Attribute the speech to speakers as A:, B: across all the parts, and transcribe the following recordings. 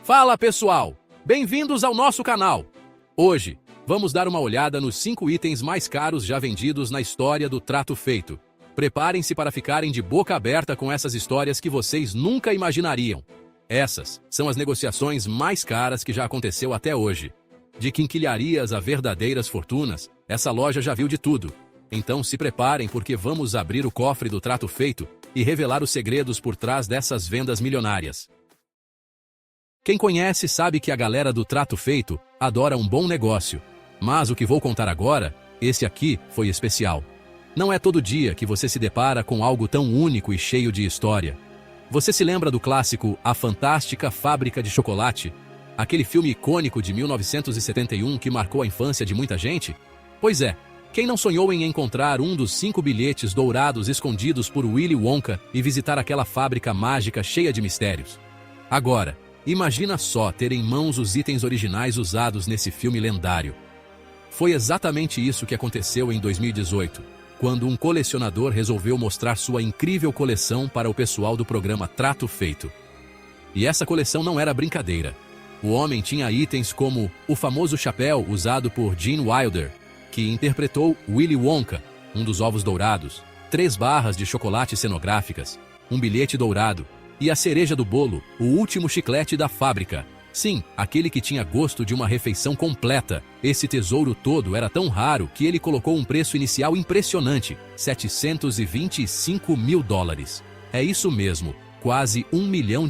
A: Fala pessoal, bem-vindos ao nosso canal. Hoje, vamos dar uma olhada nos 5 itens mais caros já vendidos na história do trato feito. Preparem-se para ficarem de boca aberta com essas histórias que vocês nunca imaginariam. Essas são as negociações mais caras que já aconteceu até hoje. De quinquilharias a verdadeiras fortunas, essa loja já viu de tudo. Então se preparem porque vamos abrir o cofre do trato feito e revelar os segredos por trás dessas vendas milionárias. Quem conhece sabe que a galera do trato feito adora um bom negócio. Mas o que vou contar agora, esse aqui foi especial. Não é todo dia que você se depara com algo tão único e cheio de história. Você se lembra do clássico A Fantástica Fábrica de Chocolate? Aquele filme icônico de 1971 que marcou a infância de muita gente? Pois é, quem não sonhou em encontrar um dos 5 bilhetes dourados escondidos por Willy Wonka e visitar aquela fábrica mágica cheia de mistérios? Agora, imagina só ter em mãos os itens originais usados nesse filme lendário. Foi exatamente isso que aconteceu em 2018, quando um colecionador resolveu mostrar sua incrível coleção para o pessoal do programa Trato Feito. E essa coleção não era brincadeira. O homem tinha itens como o famoso chapéu usado por Gene Wilder, que interpretou Willy Wonka, um dos ovos dourados, 3 barras de chocolate cenográficas, um bilhete dourado, e a cereja do bolo, o último chiclete da fábrica. Sim, aquele que tinha gosto de uma refeição completa. Esse tesouro todo era tão raro que ele colocou um preço inicial impressionante, $725 mil. É isso mesmo, quase $1 milhão.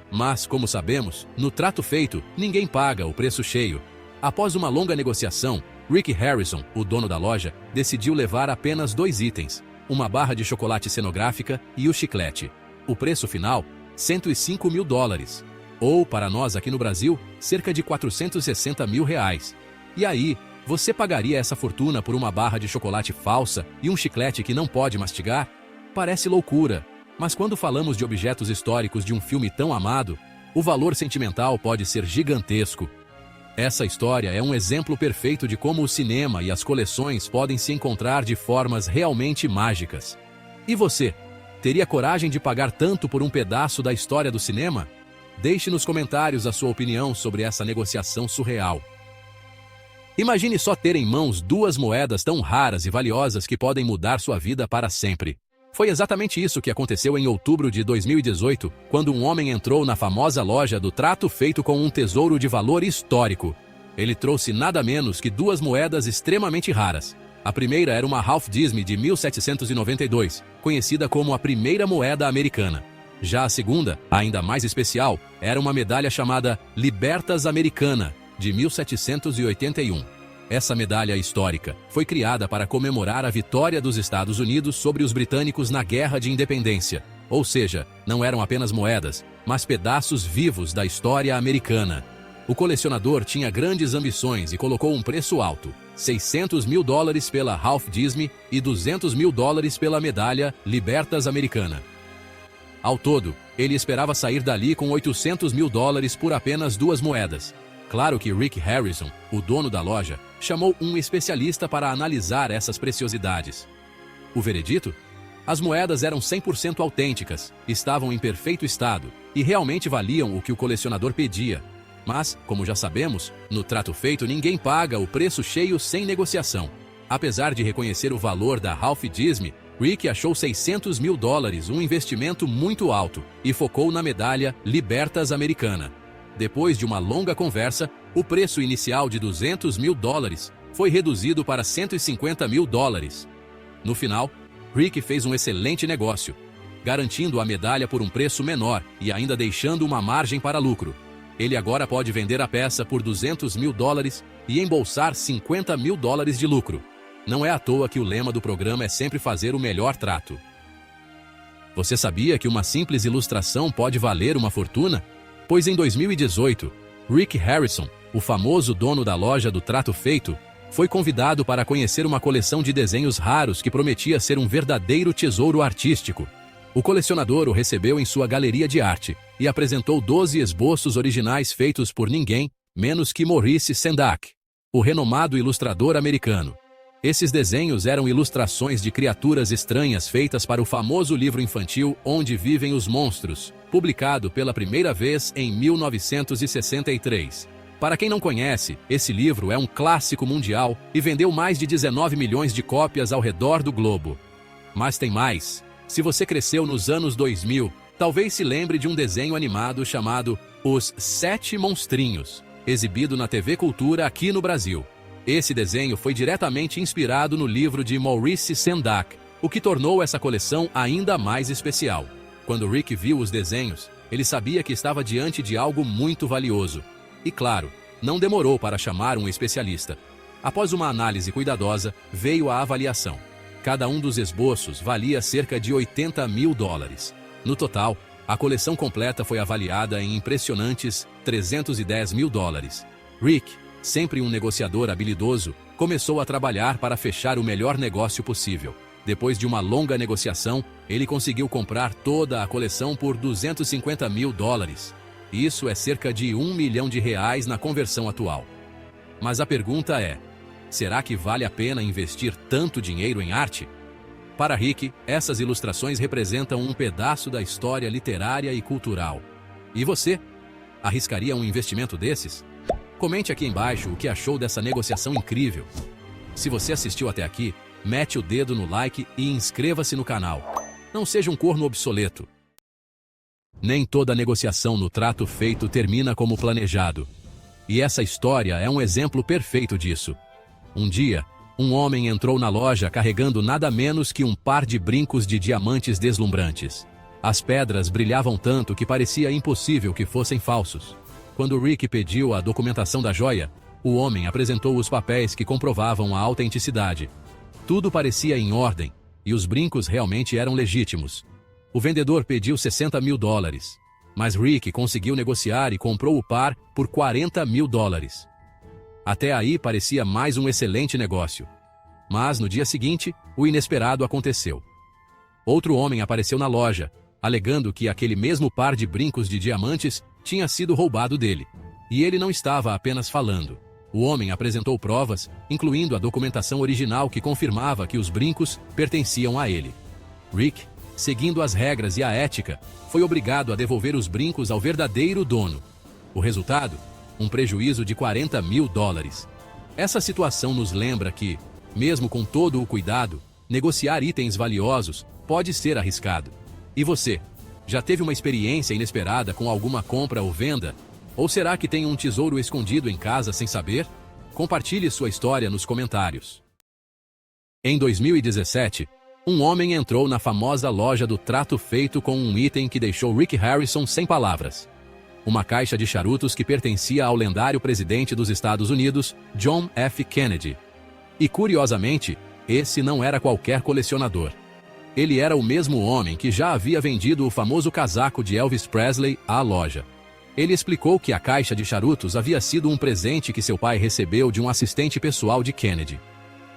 A: Mas, como sabemos, no trato feito, ninguém paga o preço cheio. Após uma longa negociação, Rick Harrison, o dono da loja, decidiu levar apenas 2 itens, uma barra de chocolate cenográfica e o chiclete. O preço final, $105 mil. Ou, para nós aqui no Brasil, cerca de R$460 mil. E aí, você pagaria essa fortuna por uma barra de chocolate falsa e um chiclete que não pode mastigar? Parece loucura, mas quando falamos de objetos históricos de um filme tão amado, o valor sentimental pode ser gigantesco. Essa história é um exemplo perfeito de como o cinema e as coleções podem se encontrar de formas realmente mágicas. E você? Teria coragem de pagar tanto por um pedaço da história do cinema? Deixe nos comentários a sua opinião sobre essa negociação surreal. Imagine só ter em mãos 2 moedas tão raras e valiosas que podem mudar sua vida para sempre. Foi exatamente isso que aconteceu em outubro de 2018, quando um homem entrou na famosa loja do trato feito com um tesouro de valor histórico. Ele trouxe nada menos que 2 moedas extremamente raras. A primeira era uma Ralph Disney de 1792, conhecida como a primeira moeda americana. Já a segunda, ainda mais especial, era uma medalha chamada Libertas Americana, de 1781. Essa medalha histórica foi criada para comemorar a vitória dos Estados Unidos sobre os britânicos na Guerra de Independência. Ou seja, não eram apenas moedas, mas pedaços vivos da história americana. O colecionador tinha grandes ambições e colocou um preço alto, $600 mil pela Ralph Disney e $200 mil pela medalha Libertas Americana. Ao todo, ele esperava sair dali com $800 mil por apenas 2 moedas. Claro que Rick Harrison, o dono da loja, chamou um especialista para analisar essas preciosidades. O veredito? As moedas eram 100% autênticas, estavam em perfeito estado e realmente valiam o que o colecionador pedia. Mas, como já sabemos, no trato feito ninguém paga o preço cheio sem negociação. Apesar de reconhecer o valor da Ralph Disney, Rick achou $600 mil, um investimento muito alto, e focou na medalha Libertas Americana. Depois de uma longa conversa, o preço inicial de $200 mil foi reduzido para $150 mil. No final, Rick fez um excelente negócio, garantindo a medalha por um preço menor e ainda deixando uma margem para lucro. Ele agora pode vender a peça por $200 mil e embolsar $50 mil de lucro. Não é à toa que o lema do programa é sempre fazer o melhor trato. Você sabia que uma simples ilustração pode valer uma fortuna? Pois em 2018, Rick Harrison, o famoso dono da loja do trato feito, foi convidado para conhecer uma coleção de desenhos raros que prometia ser um verdadeiro tesouro artístico. O colecionador o recebeu em sua galeria de arte e apresentou 12 esboços originais feitos por ninguém menos que Maurice Sendak, o renomado ilustrador americano. Esses desenhos eram ilustrações de criaturas estranhas feitas para o famoso livro infantil Onde Vivem os Monstros, publicado pela primeira vez em 1963. Para quem não conhece, esse livro é um clássico mundial e vendeu mais de 19 milhões de cópias ao redor do globo. Mas tem mais. Se você cresceu nos anos 2000, talvez se lembre de um desenho animado chamado Os Sete Monstrinhos, exibido na TV Cultura aqui no Brasil. Esse desenho foi diretamente inspirado no livro de Maurice Sendak, o que tornou essa coleção ainda mais especial. Quando Rick viu os desenhos, ele sabia que estava diante de algo muito valioso. E claro, não demorou para chamar um especialista. Após uma análise cuidadosa, veio a avaliação. Cada um dos esboços valia cerca de 80 mil dólares. No total, a coleção completa foi avaliada em impressionantes 310 mil dólares. Rick, sempre um negociador habilidoso, começou a trabalhar para fechar o melhor negócio possível. Depois de uma longa negociação, ele conseguiu comprar toda a coleção por 250 mil dólares. Isso é cerca de R$1 milhão na conversão atual. Mas a pergunta é, será que vale a pena investir tanto dinheiro em arte? Para Rick, essas ilustrações representam um pedaço da história literária e cultural. E você? Arriscaria um investimento desses? Comente aqui embaixo o que achou dessa negociação incrível. Se você assistiu até aqui, mete o dedo no like e inscreva-se no canal. Não seja um corno obsoleto. Nem toda negociação no trato feito termina como planejado. E essa história é um exemplo perfeito disso. Um dia, um homem entrou na loja carregando nada menos que um par de brincos de diamantes deslumbrantes. As pedras brilhavam tanto que parecia impossível que fossem falsos. Quando Rick pediu a documentação da joia, o homem apresentou os papéis que comprovavam a autenticidade. Tudo parecia em ordem, e os brincos realmente eram legítimos. O vendedor pediu 60 mil dólares, mas Rick conseguiu negociar e comprou o par por 40 mil dólares. Até aí parecia mais um excelente negócio. Mas no dia seguinte, o inesperado aconteceu. Outro homem apareceu na loja, alegando que aquele mesmo par de brincos de diamantes tinha sido roubado dele. E ele não estava apenas falando. O homem apresentou provas, incluindo a documentação original que confirmava que os brincos pertenciam a ele. Rick, seguindo as regras e a ética, foi obrigado a devolver os brincos ao verdadeiro dono. O resultado? Um prejuízo de 40 mil dólares. Essa situação nos lembra que, mesmo com todo o cuidado, negociar itens valiosos pode ser arriscado. E você? Já teve uma experiência inesperada com alguma compra ou venda? Ou será que tem um tesouro escondido em casa sem saber? Compartilhe sua história nos comentários. Em 2017, um homem entrou na famosa loja do trato feito com um item que deixou Rick Harrison sem palavras. Uma caixa de charutos que pertencia ao lendário presidente dos Estados Unidos, John F. Kennedy. E curiosamente, esse não era qualquer colecionador. Ele era o mesmo homem que já havia vendido o famoso casaco de Elvis Presley à loja. Ele explicou que a caixa de charutos havia sido um presente que seu pai recebeu de um assistente pessoal de Kennedy.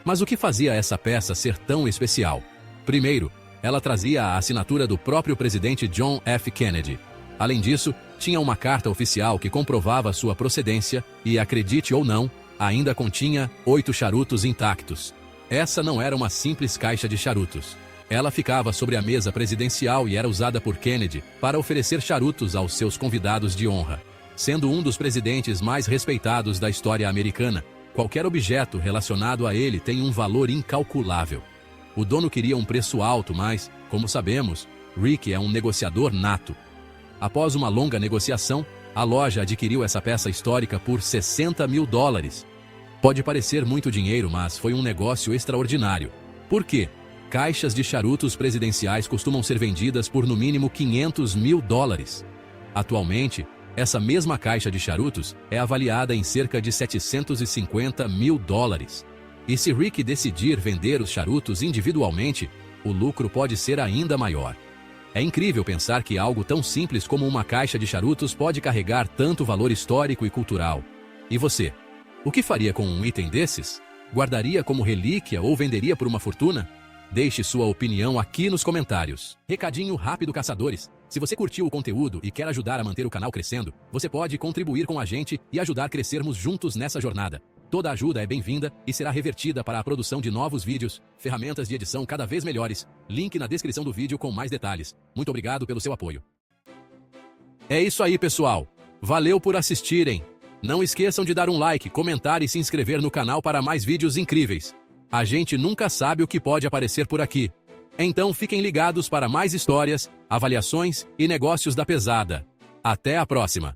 A: Mas o que fazia essa peça ser tão especial? Primeiro, ela trazia a assinatura do próprio presidente John F. Kennedy. Além disso, tinha uma carta oficial que comprovava sua procedência e, acredite ou não, ainda continha 8 charutos intactos. Essa não era uma simples caixa de charutos. Ela ficava sobre a mesa presidencial e era usada por Kennedy para oferecer charutos aos seus convidados de honra. Sendo um dos presidentes mais respeitados da história americana, qualquer objeto relacionado a ele tem um valor incalculável. O dono queria um preço alto, mas, como sabemos, Rick é um negociador nato. Após uma longa negociação, a loja adquiriu essa peça histórica por 60 mil dólares. Pode parecer muito dinheiro, mas foi um negócio extraordinário. Por quê? Caixas de charutos presidenciais costumam ser vendidas por no mínimo 500 mil dólares. Atualmente, essa mesma caixa de charutos é avaliada em cerca de 750 mil dólares. E se Rick decidir vender os charutos individualmente, o lucro pode ser ainda maior. É incrível pensar que algo tão simples como uma caixa de charutos pode carregar tanto valor histórico e cultural. E você? O que faria com um item desses? Guardaria como relíquia ou venderia por uma fortuna? Deixe sua opinião aqui nos comentários. Recadinho rápido, caçadores. Se você curtiu o conteúdo e quer ajudar a manter o canal crescendo, você pode contribuir com a gente e ajudar a crescermos juntos nessa jornada. Toda ajuda é bem-vinda e será revertida para a produção de novos vídeos, ferramentas de edição cada vez melhores. Link na descrição do vídeo com mais detalhes. Muito obrigado pelo seu apoio. É isso aí, pessoal. Valeu por assistirem. Não esqueçam de dar um like, comentar e se inscrever no canal para mais vídeos incríveis. A gente nunca sabe o que pode aparecer por aqui. Então fiquem ligados para mais histórias, avaliações e negócios da pesada. Até a próxima!